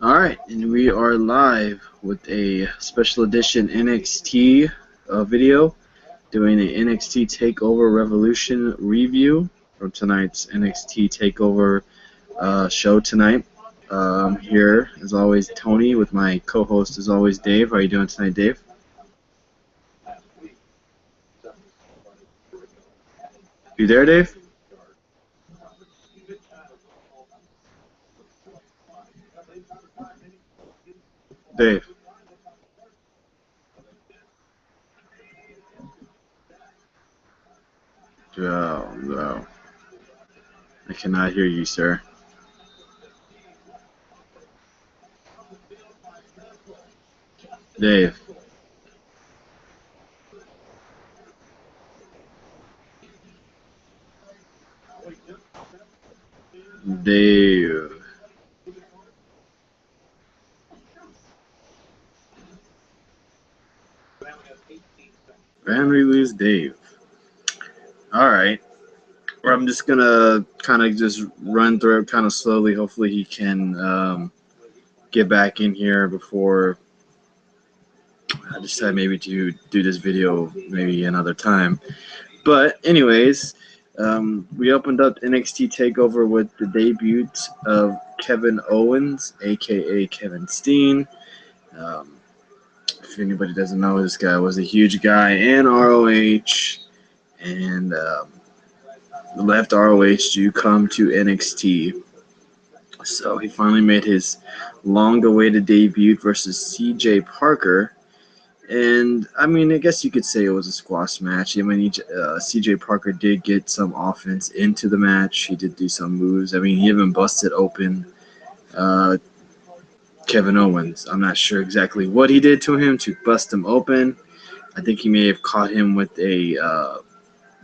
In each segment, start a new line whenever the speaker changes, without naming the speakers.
Alright, and we are live with a special edition NXT video, doing an NXT Takeover REvolution review from tonight's NXT Takeover show tonight. Here, as always, Tony, with my co-host, as always, Dave. How are you doing tonight, Dave? You there, Dave? Dave. Oh, no. I cannot hear you, sir. Dave. Dave. And we lose Dave. Alright. I'm just going to kind of just run through it kind of slowly. Hopefully he can get back in here before I decide maybe to do this video maybe another time. But anyways, we opened up NXT TakeOver with the debut of Kevin Owens, a.k.a. Kevin Steen. If anybody doesn't know, this guy was a huge guy in ROH and left ROH to come to NXT. So he finally made his long-awaited debut versus CJ Parker. And, I mean, I guess you could say it was a squash match. I mean, CJ Parker did get some offense into the match. He did do some moves. I mean, he even busted open Kevin Owens. I'm not sure exactly what he did to him to bust him open. I think he may have caught him with a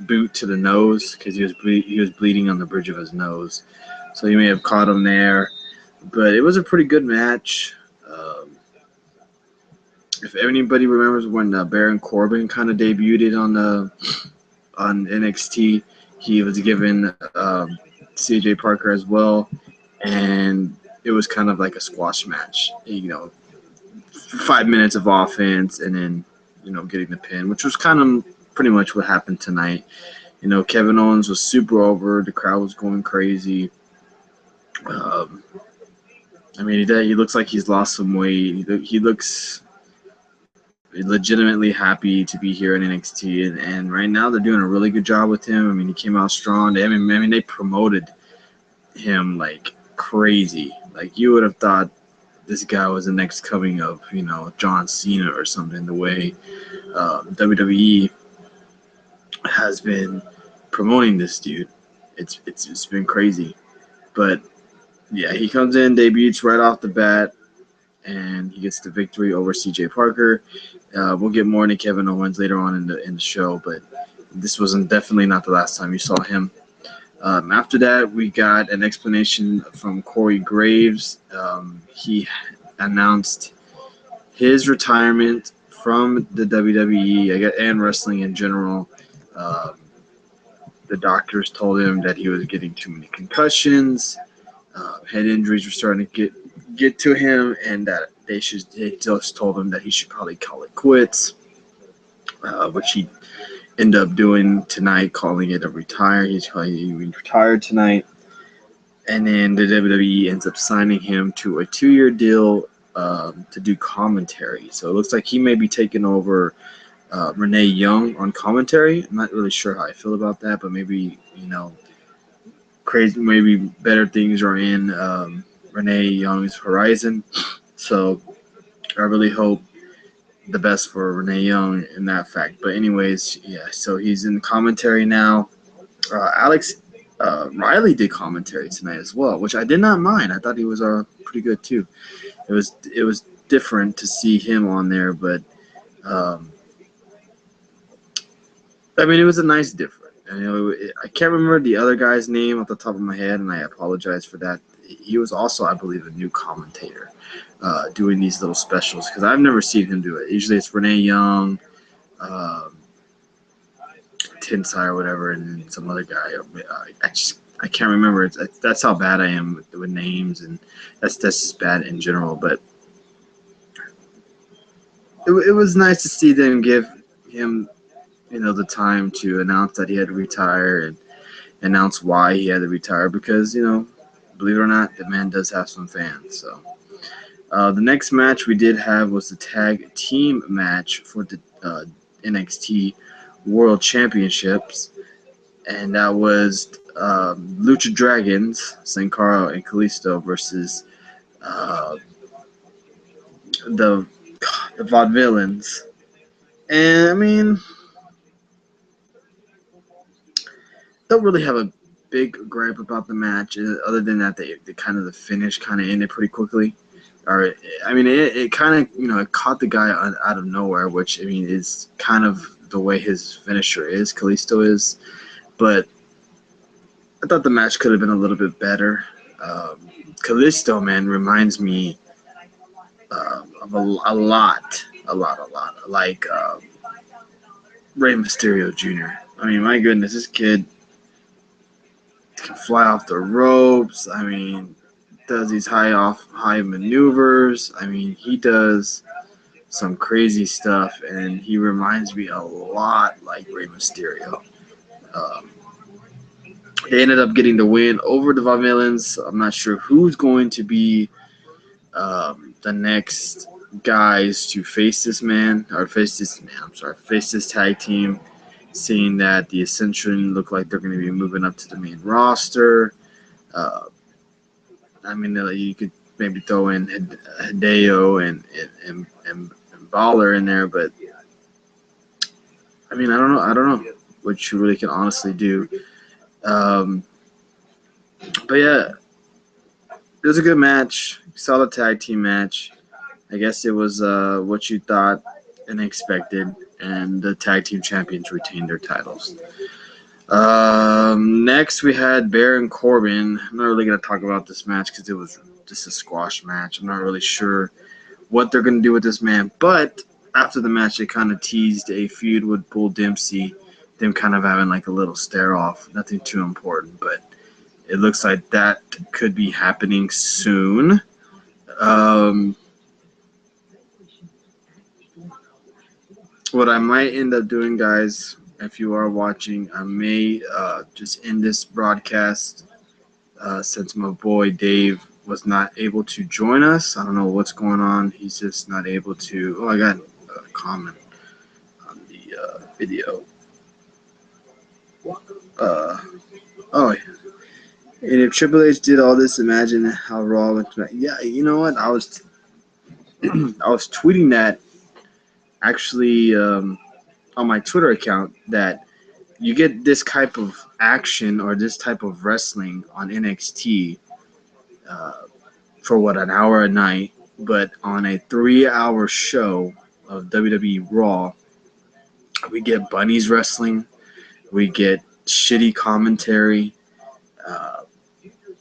boot to the nose because he was bleeding on the bridge of his nose. So he may have caught him there. But it was a pretty good match. If anybody remembers when Baron Corbin kind of debuted on NXT, he was given CJ Parker as well, and it was kind of like a squash match. 5 minutes of offense and then getting the pin, which was kind of pretty much what happened tonight. Kevin Owens was super over. The crowd was going crazy. I mean, he looks like he's lost some weight. He looks legitimately happy to be here in NXT, and right now they're doing a really good job with him. I mean, he came out strong. I mean, they promoted him like crazy. Like, you would have thought this guy was the next coming of John Cena or something. The way WWE has been promoting this dude, it's been crazy. But yeah, he comes in, debuts right off the bat, and he gets the victory over CJ Parker. We'll get more into Kevin Owens later on in the show, but this wasn't definitely not the last time you saw him. After that, we got an explanation from Corey Graves. He announced his retirement from the WWE and wrestling in general. The doctors told him that he was getting too many concussions. Head injuries were starting to get to him, and that they just told him that he should probably call it quits, which he ended up doing tonight, calling it a retire. He's retired tonight, and then the WWE ends up signing him to a 2-year deal to do commentary. So it looks like he may be taking over Renee Young on commentary. I'm not really sure how I feel about that, but maybe maybe better things are in Renee Young's horizon. So I really hope the best for Renee Young in that fact. But anyways, yeah, so he's in commentary now. Alex Riley did commentary tonight as well, which I did not mind. I thought he was pretty good too. It was different to see him on there, but I mean, it was a nice difference. I can't remember the other guy's name off the top of my head, and I apologize for that. He was also, I believe, a new commentator doing these little specials, because I've never seen him do it. Usually it's Renee Young, Tinsai or whatever, and then some other guy. I can't remember. That's how bad I am with names, and that's just bad in general. But it was nice to see them give him, the time to announce that he had to retire and announce why he had to retire because, believe it or not, the man does have some fans. So the next match we did have was the tag team match for the NXT World Championships, and that was Lucha Dragons, Sin Cara and Kalisto versus uh, the Vaudevillains. And I mean, don't really have a big gripe about the match, other than that the kind of the finish kind of ended pretty quickly. Or I mean, it kind of it caught the guy out of nowhere, which I mean is kind of the way his finisher is, Kalisto is. But I thought the match could have been a little bit better. Kalisto, man, reminds me of a lot, like Rey Mysterio Jr. I mean, my goodness, this kid can fly off the ropes. I mean, does these high maneuvers. I mean, he does some crazy stuff, and he reminds me a lot like Rey Mysterio. Um, they ended up getting the win over the Vaudevillains. I'm not sure who's going to be the next guys to face this man, or face this tag team. Seeing that the Ascension look like they're going to be moving up to the main roster. Uh, I mean, you could maybe throw in Hideo and Balor in there, but I mean, I don't know what you really can honestly do. Um, but yeah, it was a good match. Solid tag team match. I guess it was what you thought and expected, and the tag team champions retained their titles. Next, we had Baron Corbin. I'm not really going to talk about this match because it was just a squash match. I'm not really sure what they're going to do with this man. But after the match, they kind of teased a feud with Bull Dempsey, them kind of having like a little stare-off. Nothing too important, but it looks like that could be happening soon. What I might end up doing, guys, if you are watching, I may just end this broadcast since my boy Dave was not able to join us. I don't know what's going on. He's just not able to. Oh, I got a comment on the video. Oh, and if Triple H did all this, imagine how Raw went. Yeah, you know what? I was I was tweeting that actually on my Twitter account that you get this type of action or this type of wrestling on NXT uh, for what, an hour a night, but on a 3-hour show of WWE Raw, we get bunnies wrestling, we get shitty commentary, uh,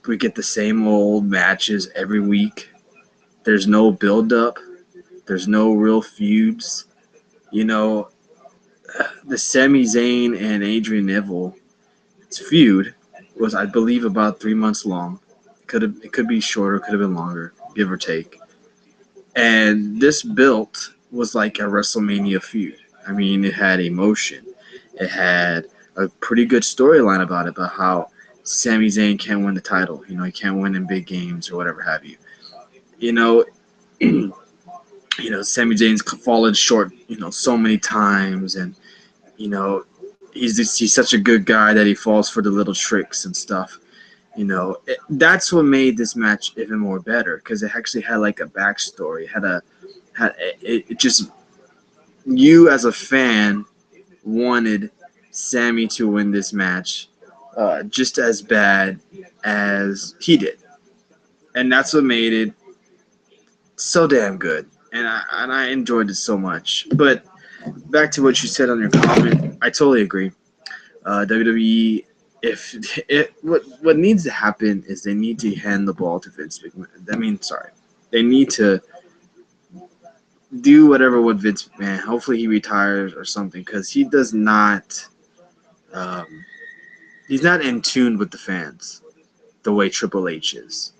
we get the same old matches every week. There's no build up, there's no real feuds. You know, the Sami Zayn and Adrian Neville feud was, I believe, about 3 months long. It could be shorter, could have been longer, give or take. And this built was like a WrestleMania feud. I mean, it had emotion. It had a pretty good storyline about how Sami Zayn can't win the title. You know, he can't win in big games or whatever have you. You know, Sami Zayn's fallen short, so many times, and you know, he's such a good guy that he falls for the little tricks and stuff. That's what made this match even more better because it actually had like a backstory. It just, you as a fan wanted Sammy to win this match just as bad as he did, and that's what made it so damn good. And I enjoyed it so much. But back to what you said on your comment, I totally agree. WWE, what needs to happen is they need to hand the ball to Vince McMahon. They need to do whatever with Vince McMahon. Hopefully he retires or something because he does not. he's not in tune with the fans the way Triple H is.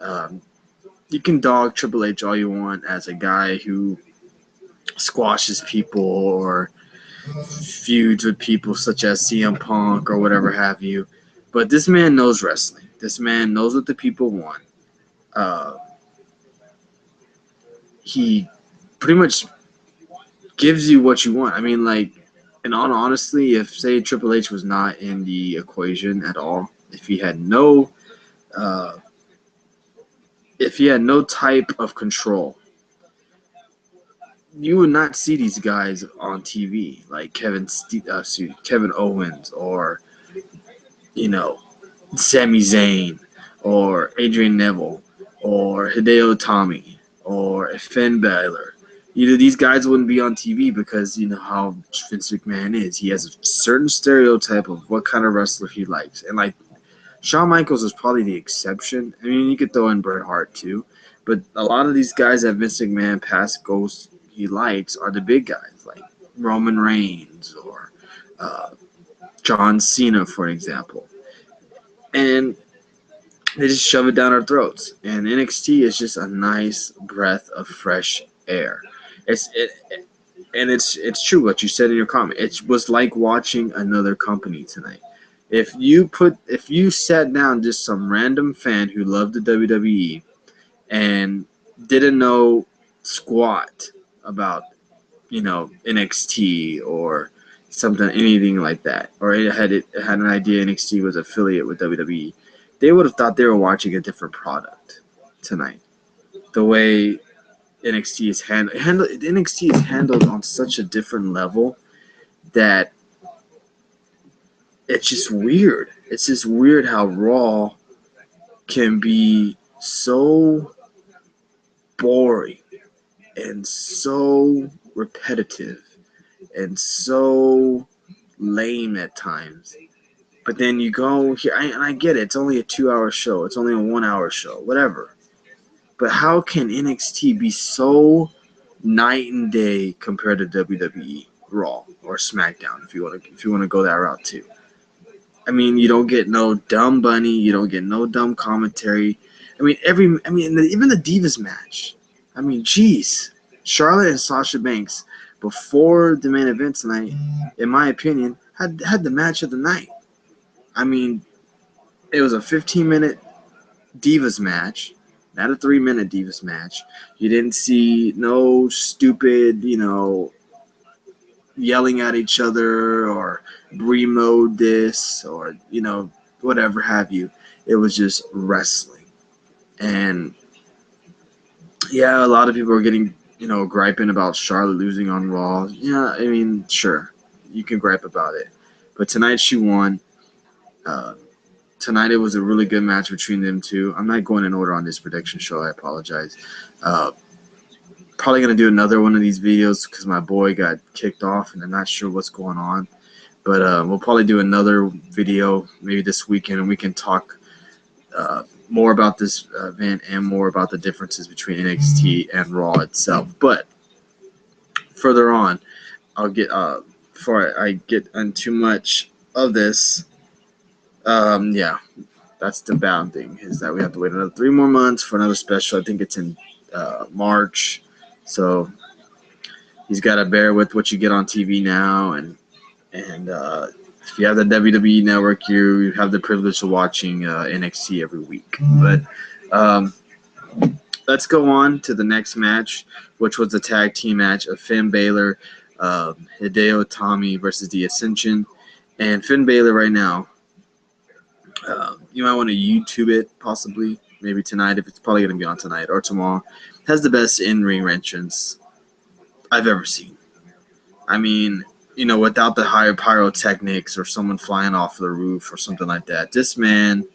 Um, you can dog Triple H all you want as a guy who squashes people or feuds with people such as CM Punk or whatever have you. But this man knows wrestling. This man knows what the people want. Uh, he pretty much gives you what you want. I mean, like, and honestly, if say Triple H was not in the equation at all, uh, if he had no type of control, you would not see these guys on TV like Kevin Owens or you know Sami Zayn or Adrian Neville or Hideo Itami or Finn Balor. These guys wouldn't be on TV because you know how Vince McMahon is. He has a certain stereotype of what kind of wrestler he likes, and like Shawn Michaels is probably the exception. I mean, you could throw in Bret Hart too, but a lot of these guys that Vince McMahon past goes he likes are the big guys like Roman Reigns or uh, John Cena, for example, and they just shove it down our throats. And NXT is just a nice breath of fresh air. It's true what you said in your comment. It was like watching another company tonight. If you sat down just some random fan who loved the WWE and didn't know squat about NXT or anything like that, or it had an idea NXT was affiliate with WWE, they would have thought they were watching a different product tonight. The way NXT is handled on such a different level that it's just weird. It's just weird how Raw can be so boring and so repetitive and so lame at times. But then you go here, and I get it. It's only a 2-hour show. It's only a 1-hour show, whatever. But how can NXT be so night and day compared to WWE Raw or SmackDown? If you want to go that route too. I mean, you don't get no dumb bunny. You don't get no dumb commentary. Even the Divas match. I mean, geez, Charlotte and Sasha Banks before the main event tonight, in my opinion, had the match of the night. I mean, it was a 15-minute Divas match, not a 3-minute Divas match. You didn't see no stupid, yelling at each other or remote this or, whatever have you. It was just wrestling. And, yeah, a lot of people are getting, griping about Charlotte losing on Raw. Yeah, I mean, sure, you can gripe about it. But tonight she won. Uh, Tonight it was a really good match between them two. I'm not going in order on this prediction show. I apologize. Uh, Probably going to do another one of these videos because my boy got kicked off and I'm not sure what's going on. But we'll probably do another video maybe this weekend and we can talk more about this event and more about the differences between NXT and Raw itself. But further on, I'll get before I get into much of this. Yeah, that's the bad thing is that we have to wait another 3 more months for another special. I think it's in March, so he's got to bear with what you get on TV now, and if you have the WWE Network, you have the privilege of watching NXT every week. But let's go on to the next match, which was the tag team match of Finn Balor, Hideo Itami versus The Ascension, and Finn Balor right now. You might want to YouTube it, possibly, maybe tonight, if it's probably going to be on tonight or tomorrow. Has the best in-ring entrance I've ever seen. I mean, without the higher pyrotechnics or someone flying off the roof or something like that. This man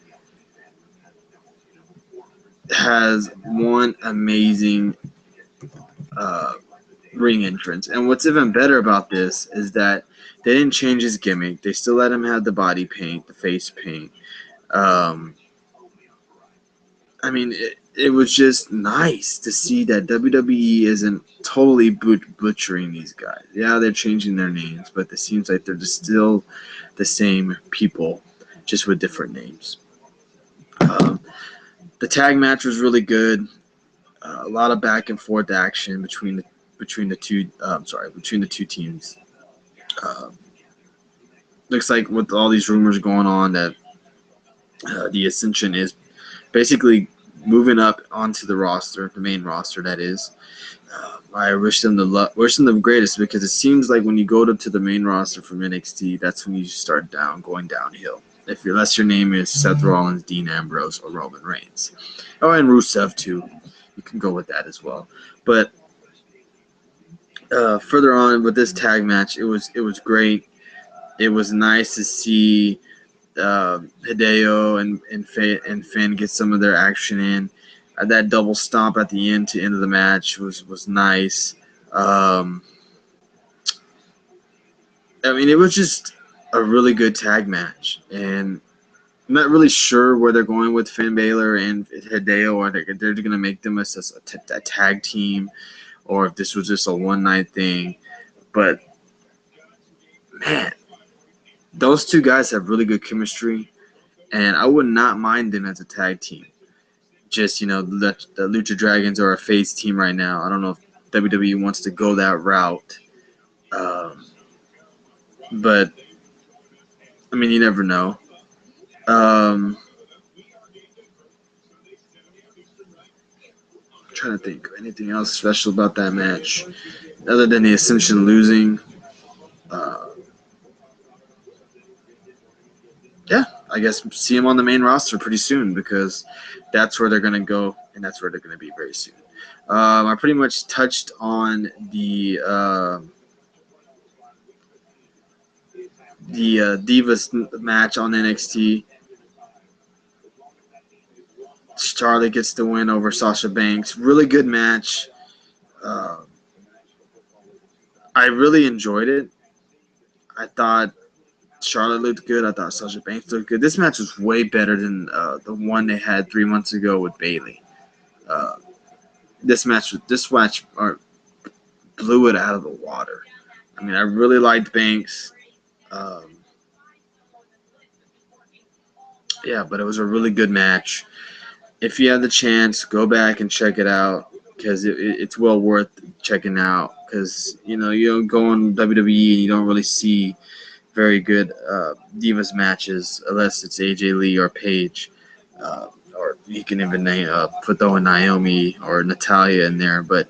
has one amazing ring entrance. And what's even better about this is that they didn't change his gimmick. They still let him have the body paint, the face paint. It was just nice to see that WWE isn't totally butchering these guys. Yeah, they're changing their names, but it seems like they're just still the same people. just with different names. The tag match was really good. A lot of back and forth action between the two teams. Looks like with all these rumors going on that the Ascension is basically moving up onto the roster, the main roster, that is. I wish them the greatest, because it seems like when you go to the main roster from NXT, that's when you start going downhill. Unless your name is Seth Rollins, Dean Ambrose, or Roman Reigns. Oh, and Rusev too. You can go with that as well. But further on with this tag match, it was great. It was nice to see Hideo and Finn get some of their action in. That double stomp at the end to end of the match was nice. I mean, it was just a really good tag match, and I'm not really sure where they're going with Finn Balor and Hideo, or they're going to make them a tag team, or if this was just a one-night thing. But, man, those two guys have really good chemistry, and I would not mind them as a tag team. Just, the Lucha Dragons are a face team right now. I don't know if WWE wants to go that route. But, I mean, you never know. I'm trying to think of anything else special about that match other than the Ascension losing. Yeah, I guess see them on the main roster pretty soon, because that's where they're going to go, and that's where they're going to be very soon. I pretty much touched on the Divas match on NXT. Charlotte gets the win over Sasha Banks. Really good match. I really enjoyed it. I thought Charlotte looked good. I thought Sasha Banks looked good. This match was way better than the one they had 3 months ago with Bayley. This match blew it out of the water. I mean, I really liked Banks. Yeah, but it was a really good match. If you have the chance, go back and check it out, because it's well worth checking out. Because you don't go on WWE and you don't really see very good Divas matches unless it's AJ Lee or Paige, or you can even throw in Naomi or Natalya in there. But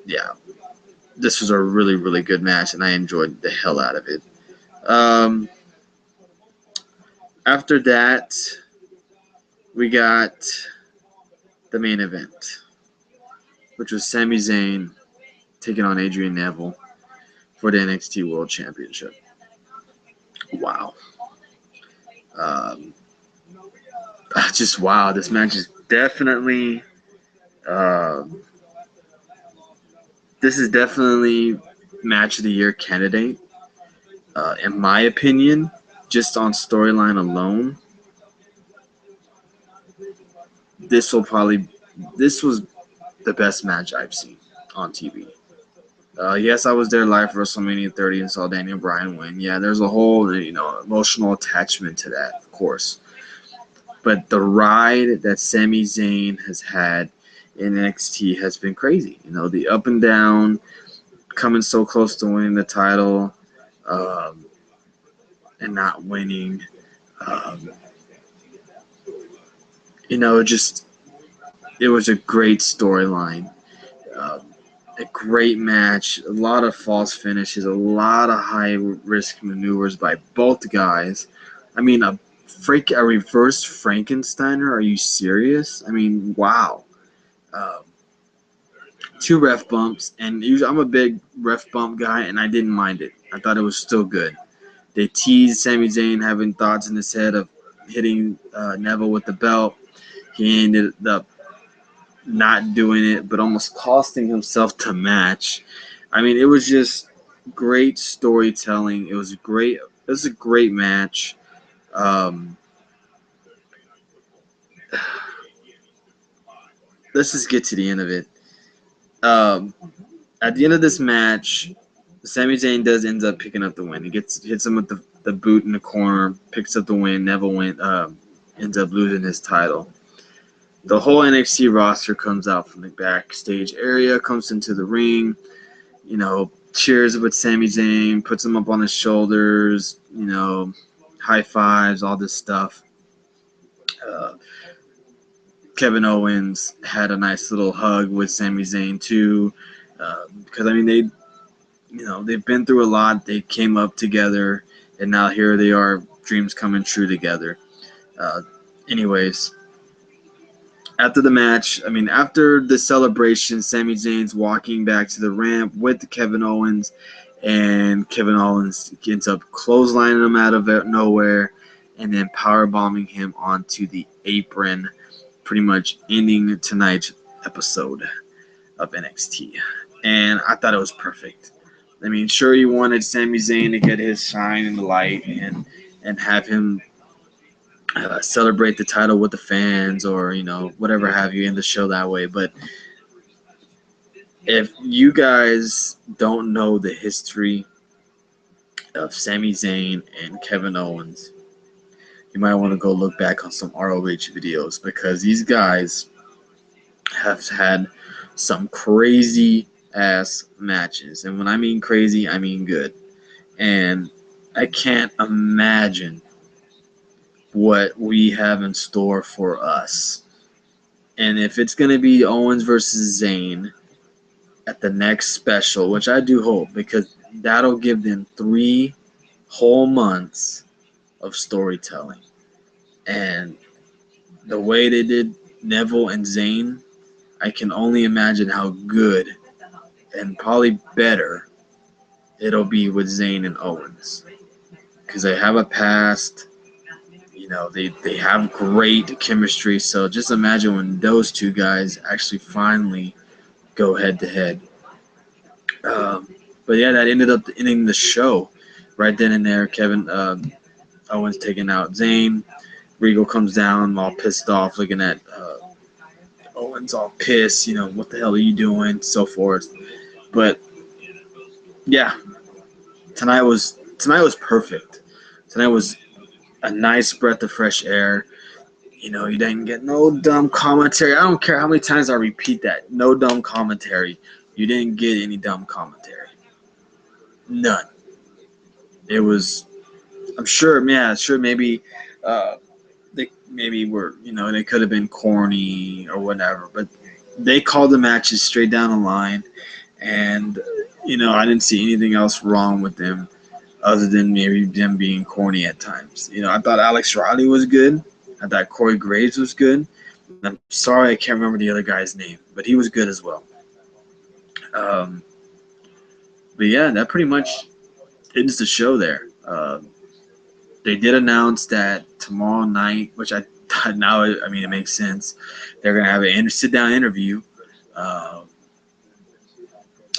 yeah, this was a really, really good match, and I enjoyed the hell out of it. After that, we got the main event, which was Sami Zayn taking on Adrian Neville for the NXT World Championship. Wow. Just wow. This match is definitely match of the year candidate. In my opinion, just on storyline alone, this was the best match I've seen on TV. Yes, I was there live for WrestleMania 30 and saw Daniel Bryan win. Yeah, there's a whole emotional attachment to that, of course. But the ride that Sami Zayn has had in NXT has been crazy. The up and down, coming so close to winning the title, and not winning. It was a great storyline. A great match, a lot of false finishes, a lot of high-risk maneuvers by both guys. I mean, a reverse Frankensteiner? Are you serious? I mean, wow. 2 ref bumps, and usually I'm a big ref bump guy, and I didn't mind it. I thought it was still good. They teased Sami Zayn having thoughts in his head of hitting Neville with the belt. He ended up not doing it, but almost costing himself the match. I mean, it was just great storytelling. It was a great match. Let's just get to the end of it. At the end of this match, Sami Zayn ends up picking up the win. He hits him with the boot in the corner, picks up the win. Neville ends up losing his title. The whole NXT roster comes out from the backstage area, comes into the ring, cheers with Sami Zayn, puts him up on his shoulders, high fives, all this stuff. Uh, Kevin Owens had a nice little hug with Sami Zayn too, because they've been through a lot. They came up together, and now here they are, dreams coming true together. Anyways, after the match, after the celebration, Sami Zayn's walking back to the ramp with Kevin Owens, and Kevin Owens ends up clotheslining him out of nowhere, and then powerbombing him onto the apron, pretty much ending tonight's episode of NXT. And I thought it was perfect. Sure, you wanted Sami Zayn to get his shine in the light and have him celebrate the title with the fans, or whatever have you, in the show that way. But if you guys don't know the history of Sami Zayn and Kevin Owens, you might want to go look back on some ROH videos, because these guys have had some crazy ass matches. And when I mean crazy, I mean good. And I can't imagine what we have in store for us. And if it's going to be Owens versus Zayn at the next special, which I do hope, because that'll give them 3 whole months of storytelling. And the way they did Neville and Zayn, I can only imagine how good and probably better it'll be with Zayn and Owens, because they have a past. They have great chemistry. So just imagine when those two guys actually finally go head to head. But yeah, that ended up ending the show right then and there. Kevin Owens taking out Zayn. Regal comes down all pissed off, looking at Owens all pissed. What the hell are you doing? So forth. But yeah, tonight was perfect. Tonight was a nice breath of fresh air. You didn't get no dumb commentary. I don't care how many times I repeat that. No dumb commentary. You didn't get any dumb commentary. None. It was, I'm sure, maybe they were, they could have been corny or whatever, but they called the matches straight down the line, and, I didn't see anything else wrong with them other than maybe them being corny at times. I thought Alex Riley was good. I thought Corey Graves was good. I'm sorry I can't remember the other guy's name, but he was good as well. But yeah, that pretty much ends the show there. They did announce that tomorrow night, which I thought now, it makes sense. They're going to have a sit-down interview.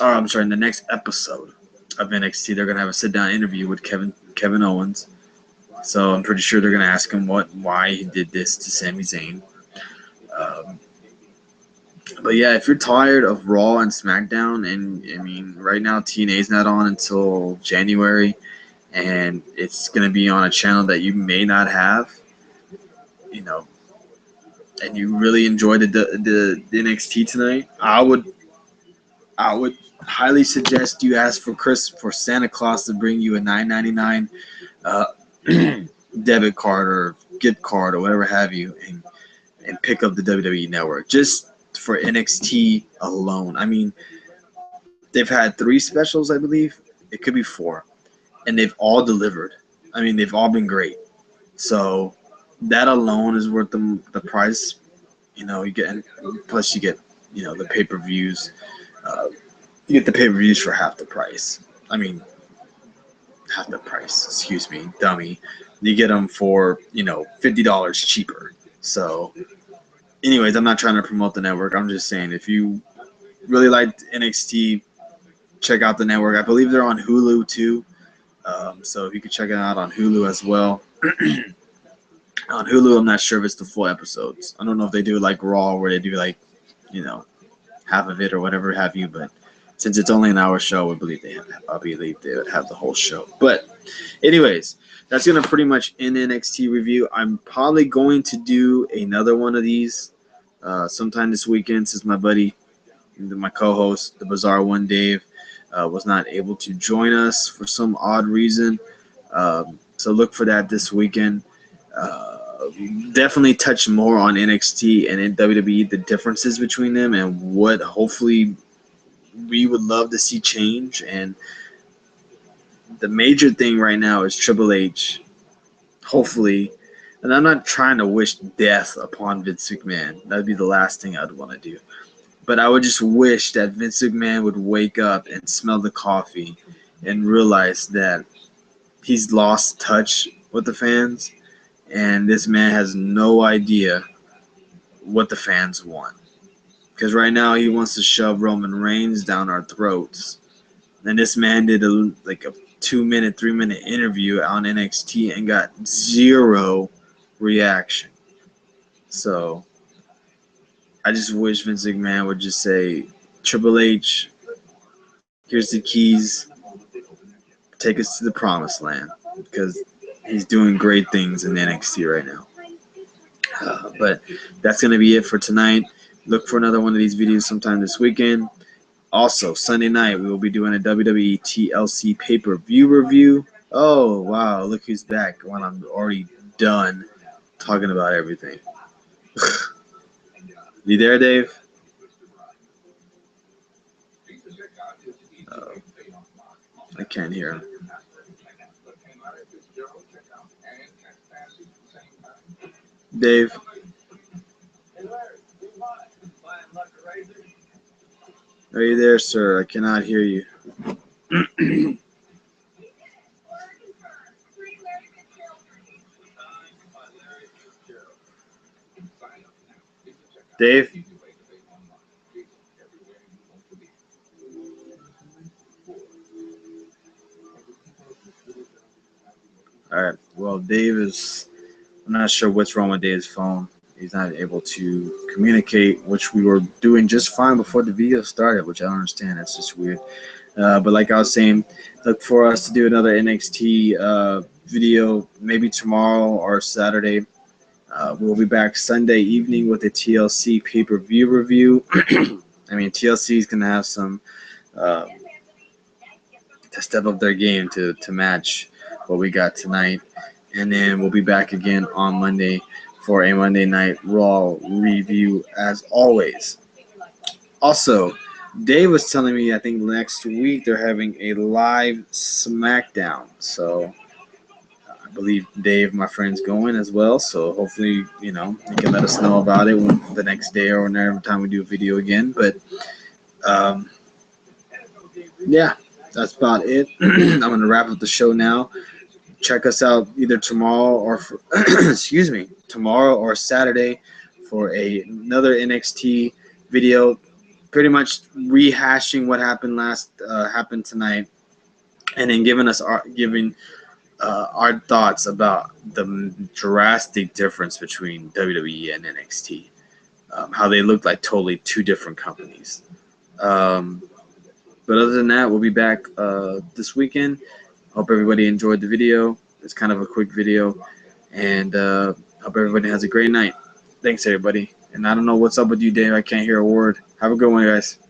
In the next episode of NXT, they're going to have a sit-down interview with Kevin Owens. So I'm pretty sure they're going to ask him why he did this to Sami Zayn. But yeah, if you're tired of Raw and SmackDown, and right now TNA's not on until January, and it's going to be on a channel that you may not have, and you really enjoyed the NXT tonight, I would highly suggest you ask for Santa Claus to bring you a $9.99 debit card or gift card or whatever have you, and pick up the WWE Network just for NXT alone. They've had 3 specials, I believe. It could be 4, and they've all delivered. They've all been great. So that alone is worth the price. You get, plus you get, the pay-per-views. You get the pay-per-views for half the price. Half the price. Excuse me, dummy. You get them for, $50 cheaper. So, anyways, I'm not trying to promote the network. I'm just saying, if you really liked NXT, check out the network. I believe they're on Hulu too. So if you could check it out on Hulu as well. On Hulu, I'm not sure if it's the full episodes. I don't know if they do like Raw, where they do half of it or whatever have you. But since it's only an hour show, I believe they would have the whole show. But anyways, that's gonna pretty much end NXT review. I'm probably going to do another one of these sometime this weekend, since my buddy, my co-host, the Bizarre One, Dave, was not able to join us for some odd reason. So look for that this weekend. Definitely touch more on NXT and in WWE, the differences between them, and what hopefully we would love to see change. And the major thing right now is Triple H, hopefully, and I'm not trying to wish death upon Vince McMahon. That'd be the last thing I'd want to do. But I would just wish that Vince McMahon would wake up and smell the coffee and realize that he's lost touch with the fans, and this man has no idea what the fans want. Because right now he wants to shove Roman Reigns down our throats. And this man did a 2-minute, 3-minute interview on NXT and got zero reaction. So I just wish Vince McMahon would just say, Triple H, here's the keys. Take us to the promised land. Because he's doing great things in NXT right now. But that's going to be it for tonight. Look for another one of these videos sometime this weekend. Also, Sunday night, we will be doing a WWE TLC pay-per-view review. Oh, wow, look who's back when I'm already done talking about everything. You there, Dave? I can't hear him. Dave? Are you there, sir? I cannot hear you. Dave? All right. Well, Dave is, I'm not sure what's wrong with Dave's phone. He's not able to communicate, which we were doing just fine before the video started, which I don't understand. That's just weird. But like I was saying, look for us to do another NXT video maybe tomorrow or Saturday. We'll be back Sunday evening with a TLC pay-per-view review. I mean, TLC is going to have some to step up their game to match what we got tonight. And then we'll be back again on Monday for a Monday Night Raw review as always. Also, Dave was telling me I think next week they're having a live SmackDown. So I believe Dave, my friend's going as well. So hopefully, you can let us know about it the next day or every time we do a video again. But yeah, that's about it. I'm going to wrap up the show now. Check us out either tomorrow or tomorrow or Saturday for another NXT video, pretty much rehashing what happened tonight, and then giving our thoughts about the drastic difference between WWE and NXT, how they look like totally two different companies. But other than that, we'll be back this weekend. Hope everybody enjoyed the video. It's kind of a quick video. And hope everybody has a great night. Thanks, everybody. And I don't know what's up with you, Dave. I can't hear a word. Have a good one, guys.